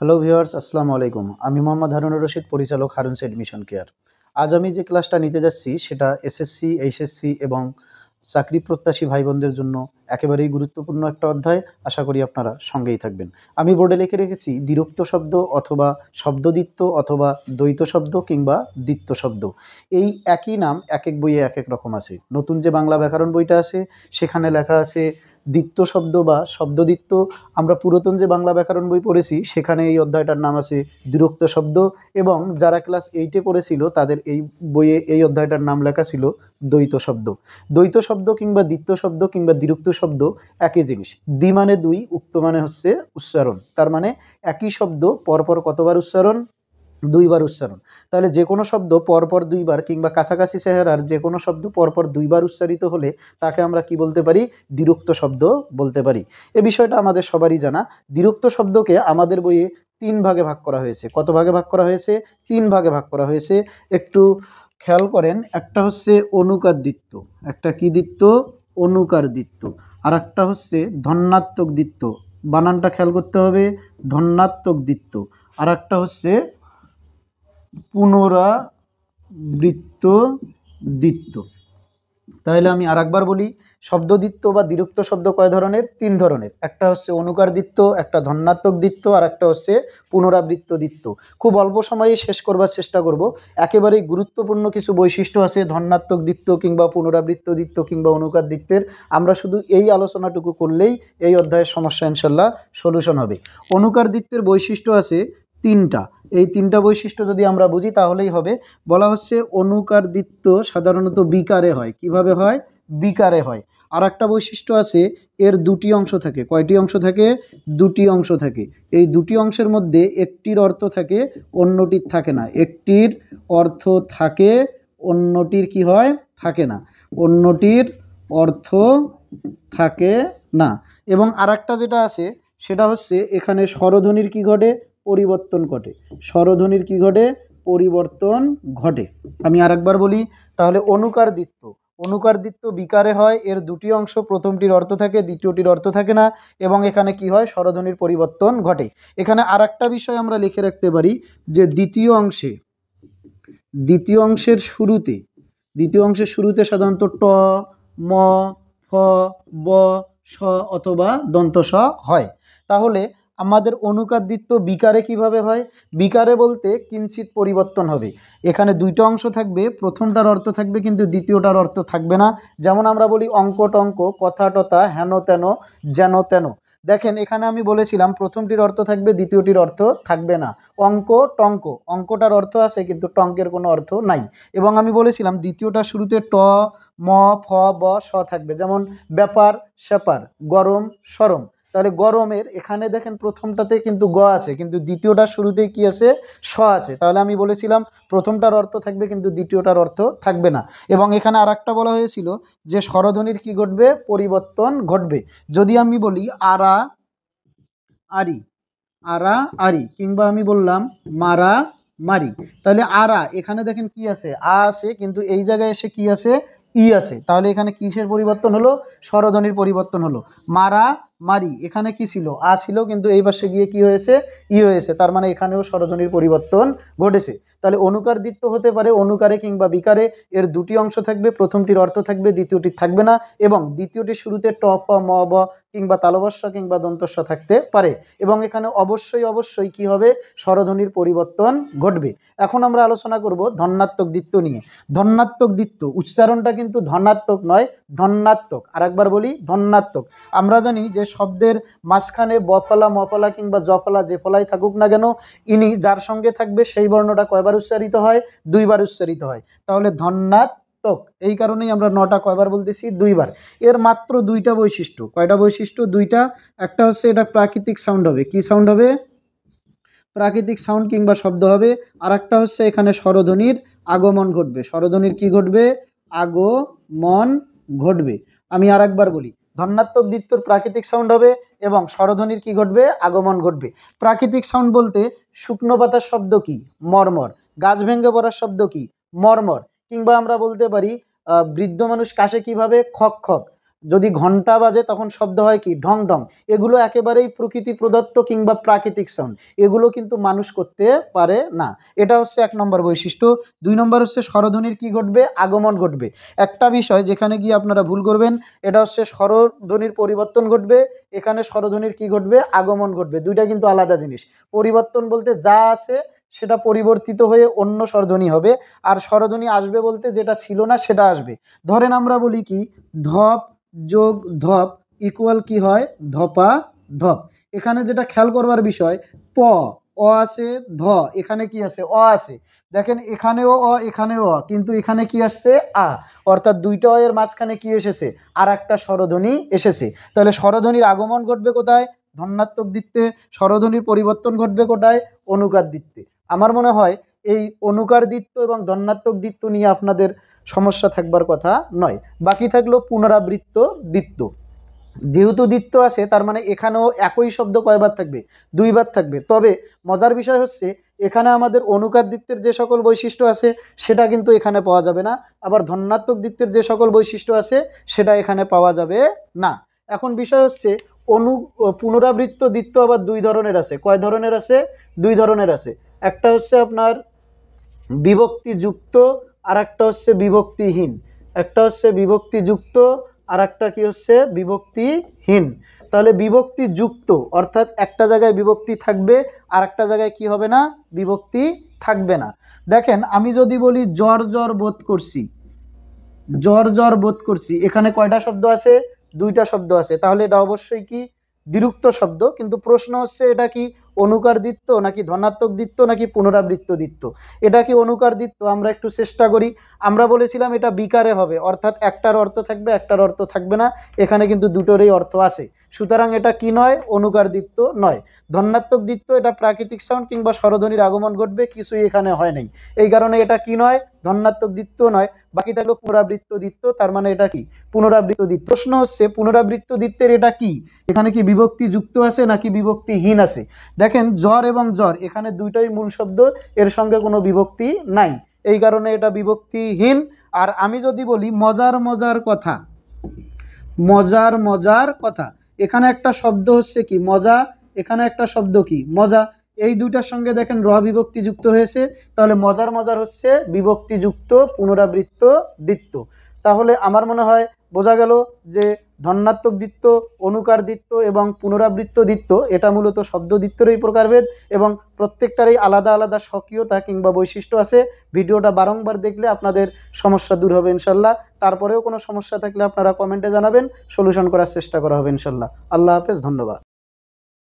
Hello viewers, আসসালামু আলাইকুম। আমি মোহাম্মদ হারুনুর রশিদ, পরিচালক হারুনস এডমিশন কেয়ার। আজ আমি যে ক্লাসটা নিতে যাচ্ছি সেটা এসএসসি, এইচএসসি এবং চাকরি প্রত্যাশী ভাই বোনদের জন্য একেবারেই গুরুত্বপূর্ণ একটা অধ্যায়। আশা করি আপনারা সঙ্গেই থাকবেন। আমি বোর্ডে লিখে রেখেছি দ্বিরুক্ত শব্দ অথবা শব্দদ্বিত্ব অথবা দ্বৈত শব্দ কিংবা দ্বিত্ব শব্দ। এই একই নাম এক এক বইয়ে এক এক রকম আছে। নতুন যে বাংলা ব্যাকরণ বইটা আছে সেখানে লেখা আছে দ্বিত্ব শব্দ বা শব্দদ্বিত্ব। আমরা পুরাতন যে বাংলা ব্যাকরণ বই পড়েছি সেখানে এই অধ্যায়টার নাম আছে দ্বিরুক্ত শব্দ, এবং যারা ক্লাস 8-এ পড়েছিল তাদের এই বইয়ে এই অধ্যায়টার নাম লেখা ছিল দ্বৈত শব্দ। দ্বৈত শব্দ কিংবা দ্বিত্ব শব্দ কিংবা দ্বিরুক্ত শব্দ একই জিনিস। দ্বি মানে দুই, উক্ত মানে হচ্ছে উচ্চারণ। তার মানে একই শব্দ পরপর কতবার উচ্চারণ? দুইবার উচ্চারণ। তাহলে যে কোনো শব্দ পরপর দুইবার কিংবা কাছাকাছি চেহারার যে কোনো শব্দ পরপর দুইবার উচ্চারিত হলে তাকে আমরা কি বলতে পারি? দ্বিরুক্ত শব্দ বলতে পারি। এ বিষয়টা আমাদের সবারই জানা। দ্বিরুক্ত শব্দকে আমাদের বইয়ে 3 ভাগে ভাগ করা হয়েছে। কত ভাগে ভাগ করা হয়েছে? 3 ভাগে ভাগ করা হয়েছে। একটু খেয়াল করেন। একটা হচ্ছে অনুকার দ্বিত্ব, একটা কি দ্বিত্ব? অনুকার দ্বিত্ব। আর একটা হচ্ছে ধন্যাত্মক দ্বিত্ব, বানানটা খেয়াল করতে হবে, ধন্যাত্মক দ্বিত্ব। আর একটা হচ্ছে পুনরাবৃত্ত দ্বিত্ব। তাহলে আমি আরেকবার বলি, শব্দদ্বিত্ব বা দ্বিরুক্ত শব্দ কয় ধরনের? 3 ধরনের। একটা হচ্ছে অনুকার দ্বিত্ব, একটা ধন্যাত্মক দ্বিত্ব, আর একটা হচ্ছে পুনরাবৃত্ত দ্বিত্ব। খুব অল্প সময়ে শেষ করবার চেষ্টা করব। একেবারেই গুরুত্বপূর্ণ কিছু বৈশিষ্ট্য আছে ধন্যাত্মক দ্বিত্ব কিংবা পুনরাবৃত্ত দ্বিত্ব কিংবা অনুকার দ্বিত্বের। আমরা শুধু এই আলোচনাটুকু করলেই এই অধ্যায়ের সমস্যা ইনশাল্লাহ সলিউশন হবে। অনুকার দ্বিত্বের বৈশিষ্ট্য আছে 3টা। এই 3টা বৈশিষ্ট্য যদি আমরা বুঝি তাহলেই হবে। বলা হচ্ছে অনুকার দ্বিত্ব সাধারণত বিকারে হয়। কিভাবে হয়? বিকারে হয়। আর একটা বৈশিষ্ট্য আছে, এর 2টি অংশ থাকে। কয়টি অংশ থাকে? 2টি অংশ থাকে। এই 2টি অংশের মধ্যে একটির অর্থ থাকে, অন্যটির থাকে না। একটির অর্থ থাকে, অন্যটির কি হয়? থাকে না। অন্যটির অর্থ থাকে না। এবং আরেকটা যেটা আছে সেটা হচ্ছে এখানে স্বরধ্বনির কি ঘটে? পরিবর্তন ঘটে। স্বরধ্বনির কি ঘটে? পরিবর্তন ঘটে। আমি আরেকবার বলি তাহলে। অনুকার দ্বিত্ব, অনুকার দ্বিত্ব বিকারে হয়। এর 2টি অংশ, প্রথমটির অর্থ থাকে, দ্বিতীয়টির অর্থ থাকে না। এবং এখানে কি হয়? স্বরধ্বনির পরিবর্তন ঘটে। এখানে আরেকটা বিষয় আমরা লিখে রাখতে পারি যে দ্বিতীয় অংশের শুরুতে, দ্বিতীয় অংশের শুরুতে সাধারণত ট, ম, ফ, ব, স অথবা দন্ত স হয়। তাহলে আমাদের অনুকার দ্বিত্ব বিকারে কিভাবে হয়? বিকারে বলতে কিঞ্চিত পরিবর্তন হবে। এখানে 2টা অংশ থাকবে, প্রথমটার অর্থ থাকবে কিন্তু দ্বিতীয়টার অর্থ থাকবে না। যেমন আমরা বলি অঙ্ক টঙ্ক, কথা টথা, হেন তেন, যেন তেন। দেখেন এখানে আমি বলেছিলাম প্রথমটির অর্থ থাকবে, দ্বিতীয়টির অর্থ থাকবে না। অঙ্ক টঙ্ক, অঙ্কটার অর্থ আছে কিন্তু টঙ্কের কোনো অর্থ নাই। এবং আমি বলেছিলাম দ্বিতীয়টার শুরুতে ট, ম, ফ, ব, স থাকবে। যেমন ব্যাপার স্যাপার, গরম সরম। তাহলে গরমের এখানে দেখেন প্রথমটাতে কিন্তু গ আছে কিন্তু দ্বিতীয়টার শুরুতেই কি আছে? স আছে। তাহলে আমি বলেছিলাম প্রথমটার অর্থ থাকবে কিন্তু দ্বিতীয়টার অর্থ থাকবে না। এবং এখানে আরেকটা বলা হয়েছিল যে স্বরধ্বনির কি ঘটবে? পরিবর্তন ঘটবে। যদি আমি বলি আরা আরি, আরা আরি, কিংবা আমি বললাম মারা মারি, তাহলে আরা এখানে দেখেন কি আছে? আ আছে কিন্তু এই জায়গায় এসে কি আছে? ই আছে। তাহলে এখানে কিসের পরিবর্তন হলো? স্বরধ্বনির পরিবর্তন হলো। মারা মারি এখানে কি ছিল? আ ছিল কিন্তু এই পাশে গিয়ে কি হয়েছে? ই হয়েছে। তার মানে এখানেও স্বরধ্বনির পরিবর্তন ঘটেছে। তাহলে অনুকার দ্বিত্ব হতে পারে অনুকারে কিংবা বিকারে। এর 2টি অংশ থাকবে, প্রথমটির অর্থ থাকবে, দ্বিতীয়টির থাকবে না। এবং দ্বিতীয়টির শুরুতে ট, ফ, ম, ব কিংবা তালবস্য কিংবা দন্তস্য থাকতে পারে। এবং এখানে অবশ্যই কি হবে? স্বরধ্বনির পরিবর্তন ঘটবে। এখন আমরা আলোচনা করব ধন্যাত্মক দ্বিত্ব নিয়ে। ধন্যাত্মক দ্বিত্ব উচ্চারণটা কিন্তু ধনাত্মক নয়, ধন্যাত্মক। আরেকবার বলি, ধন্যাত্মক। আমরা জানি যে শব্দের মাঝখানে বফলা, মফলা কিংবা জফলা যে ফলাই থাকুক না কেন, ইনি যার সঙ্গে থাকবে সেই বর্ণটা কয়বার উচ্চারিত হয়? 2বার উচ্চারিত হয়। তাহলে ধন্যাত্মক। এই কারণেই আমরা নটা কয়বার বলতেছি? 2বার। এর মাত্র 2টা বৈশিষ্ট্য। কয়টা বৈশিষ্ট্য? 2টা। একটা হচ্ছে এটা প্রাকৃতিক সাউন্ড হবে। কি সাউন্ড হবে? প্রাকৃতিক সাউন্ড কিংবা শব্দ হবে। আর একটা হচ্ছে এখানে স্বরধ্বনির আগমন ঘটবে। স্বরধ্বনির কি ঘটবে? আগমন ঘটবে। আমি আরেকবার বলি, ধন্যাত্মক দ্বিত্বর প্রাকৃতিক সাউন্ড হবে এবং স্বরধ্বনির কি ঘটবে? আগমন ঘটবে। প্রাকৃতিক সাউন্ড বলতে শুকনো পাতার শব্দ কি? মর্মর। গাছ ভেঙে পড়ার শব্দ কি? মর্মর। কিংবা আমরা বলতে পারি বৃদ্ধ মানুষ কাশে কিভাবে? খক খক। যদি ঘন্টা বাজে তখন শব্দ হয় কি ঢং ঢং। এগুলো একেবারেই প্রকৃতি প্রদত্ত কিংবা প্রাকৃতিক সাউন্ড, এগুলো কিন্তু মানুষ করতে পারে না। এটা হচ্ছে 1 নম্বর বৈশিষ্ট্য। 2 নম্বর হচ্ছে স্বরধ্বনির কি ঘটবে, আগমন ঘটবে। একটা বিষয় যেখানে গিয়ে আপনারা ভুল করবেন, এটা হচ্ছে স্বরধ্বনির পরিবর্তন ঘটবে, এখানে স্বরধ্বনির কি ঘটবে, আগমন ঘটবে। দুইটা কিন্তু আলাদা জিনিস। পরিবর্তন বলতে যা আছে সেটা পরিবর্তিত হয়ে অন্য স্বরধ্বনি হবে, আর স্বরধ্বনি আসবে বলতে যেটা ছিল না সেটা আসবে। ধরেন আমরা বলি কি ধপ যোগ ধপ ইকুয়াল কি হয়, ধপা ধপ। এখানে যেটা খেয়াল করবার বিষয়, প অ আছে, ধ এখানে কি আছে, অ আছে। দেখেন এখানেও অ এখানেও অ, কিন্তু এখানে কি আসছে, আ। অর্থাৎ দুইটা অ এর মাঝখানে কি এসেছে, আর একটা স্বরধ্বনি এসেছে। তাহলে স্বরধ্বনির আগমন ঘটবে কোথায়, ধন্যাত্মক দিত্তে। স্বরধ্বনির পরিবর্তন ঘটবে কোথায়, অনুকার দিত্তে। আমার মনে হয় এই অনুকার দিত্ত এবং ধন্যাত্মক দিত্ত নিয়ে আপনাদের সমস্যা থাকবার কথা নয়। বাকি থাকলো পুনরাবৃত্ত দিত্ত। যেহেতু দিত্ত আছে তার মানে এখানেও একই শব্দ কয়বার থাকবে, 2 বার থাকবে। তবে মজার বিষয় হচ্ছে এখানে আমাদের অনুকার দিত্তের যে সকল বৈশিষ্ট্য আছে সেটা কিন্তু এখানে পাওয়া যাবে না, আবার ধন্যাত্মক দিত্তের যে সকল বৈশিষ্ট্য আছে সেটা এখানে পাওয়া যাবে না। এখন বিষয় হচ্ছে পুনরাবৃত্ত দিত্ত আবার 2 ধরনের আছে। কয় ধরনের আছে, 2 ধরনের আছে। একটা হচ্ছে আপনার বিভক্তিযুক্ত, আর একটা হচ্ছে বিভক্তিহীন। একটা হচ্ছে বিভক্তিযুক্ত, আর একটা কি হচ্ছে বিভক্তিহীন। তাহলে বিভক্তিযুক্ত অর্থাৎ একটা জায়গায় বিভক্তি থাকবে, আর একটা জায়গায় কি হবে না, বিভক্তি থাকবে না। দেখেন আমি যদি বলি জ্বর জ্বর বোধ করছি, জ্বর জ্বর বোধ করছি, এখানে কয়টা শব্দ আছে, 2টা শব্দ আছে। তাহলে এটা অবশ্যই কি দ্বিরুক্ত শব্দ। কিন্তু প্রশ্ন হচ্ছে এটা কি অনুকার দিত্ত নাকি ধনাত্মক দিত্ত নাকি পুনরাবৃত্ত দিত্ত। এটা কি অনুকার দিত্ত, আমরা একটু চেষ্টা করি। আমরা বলেছিলাম এটা বিকারে হবে, অর্থাৎ একটার অর্থ থাকবে একটার অর্থ থাকবে না। এখানে কিন্তু দুটোরই অর্থ আছে, সুতরাং এটা কি নয়, অনুকার দিত্ত নয়। ধনাত্মক দিত্ত এটা প্রাকৃতিক সাউন্ড কিংবা স্বরধ্বনির আগমন ঘটবে, কিছুই এখানে হয় নাই, এই কারণে এটা কি নয়, ধনাত্মক দিত্ত নয়। বাকি থাকলো পুনরাবৃত্ত দিত্ত, তার মানে এটা কি পুনরাবৃত্ত দিত্ত। প্রশ্ন হচ্ছে পুনরাবৃত্ত দিত্তের এটা কি, এখানে কি বিভক্তি যুক্ত আছে নাকি বিভক্তিহীন আছে। দেখেন জ্বর এবং জ্বর এখানে দুইটাই মূল শব্দ, এর সঙ্গে কোনো বিভক্তি নাই, এই কারণে এটা বিভক্তিহীন। আর আমি যদি বলি মজার মজার কথা, মজার মজার কথা, এখানে একটা শব্দ হচ্ছে কি মজা, এখানে একটা শব্দ কি মজা। এই দুইটার সঙ্গে দেখেন র বিভক্তি যুক্ত হয়েছে, তাহলে মজার মজার হচ্ছে বিভক্তিযুক্ত পুনরাবৃত্ত দিত্ত। তাহলে আমার মনে হয় বোঝা গেল যে ধন্যাত্মক দিত্ত, অনুকার দিত্ত এবং পুনরাবৃত্ত দিত্ত এটা মূলত শব্দ দিত্তেরই প্রকারভেদ, এবং প্রত্যেকটারই আলাদা আলাদা স্বকীয়তা কিংবা বৈশিষ্ট্য আছে। ভিডিওটা বারংবার দেখলে আপনাদের সমস্যা দূর হবে ইনশাল্লাহ। তারপরেও কোনো সমস্যা থাকলে আপনারা কমেন্টে জানাবেন, সলিউশন করার চেষ্টা করা হবে ইনশাল্লাহ। আল্লাহ হাফেজ, ধন্যবাদ।